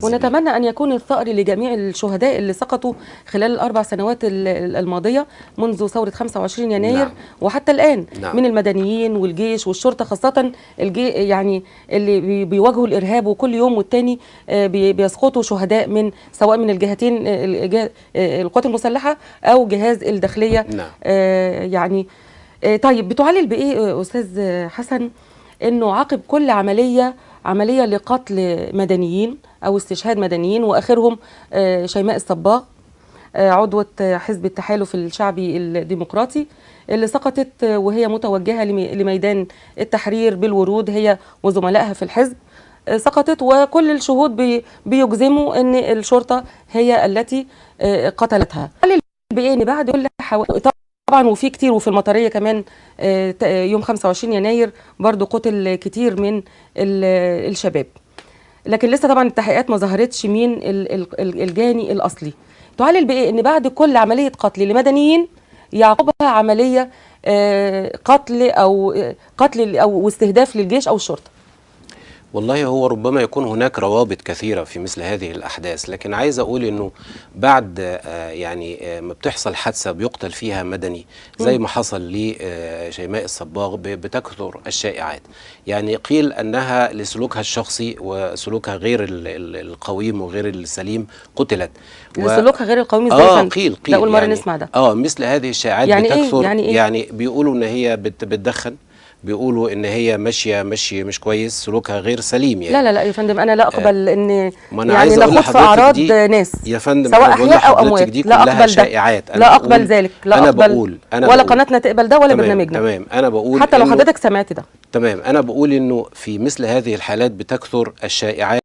ونتمنى أن يكون الثأر لجميع الشهداء اللي سقطوا خلال ال4 سنوات الماضية منذ ثورة 25 يناير. نعم. وحتى الآن نعم. من المدنيين والجيش والشرطة، خاصة يعني اللي بيواجهوا الإرهاب، وكل يوم والتاني بيسقطوا شهداء من سواء من الجهتين، القوات المسلحة أو جهاز الداخلية. نعم. يعني طيب، بتعلل بإيه أستاذ حسن إنه عقب كل عملية لقتل مدنيين أو استشهاد مدنيين، وآخرهم شيماء الصباغ عضوة حزب التحالف الشعبي الديمقراطي اللي سقطت وهي متوجهة لميدان التحرير بالورود، هي وزملائها في الحزب سقطت، وكل الشهود بيجزموا أن الشرطة هي التي قتلتها. بإيه إن بعد كل طبعا، وفي كتير، وفي المطرية كمان يوم 25 يناير برضو قتل كتير من الشباب، لكن لسه طبعا التحقيقات ما ظهرتش مين الجاني الأصلي. تعلل بإيه إن بعد كل عملية قتل لمدنيين يعقبها عملية قتل أو استهداف للجيش أو الشرطة؟ والله هو ربما يكون هناك روابط كثيرة في مثل هذه الأحداث، لكن عايز أقول أنه بعد يعني ما بتحصل حادثة بيقتل فيها مدني زي ما حصل لشيماء الصباغ بتكثر الشائعات. يعني قيل أنها لسلوكها الشخصي وسلوكها غير القويم وغير السليم قتلت. لسلوكها غير القويم ازاي؟ قيل ده أول مرة يعني نسمع ده. مثل هذه الشائعات يعني بتكثر. إيه؟ يعني بيقولوا أن هي بتدخن، بيقولوا ان هي ماشيه مش كويس، سلوكها غير سليم يعني. لا يا فندم، انا لا اقبل ان يعني نخوض في اعراض ناس يا فندم، سواء احياء او اموات. لا اقبل شائعات. لا اقبل ذلك، لا اقبل ولا قناتنا تقبل ده ولا برنامجنا. تمام. انا بقول حتى لو حضرتك سمعت ده. تمام. انا بقول انه في مثل هذه الحالات بتكثر الشائعات.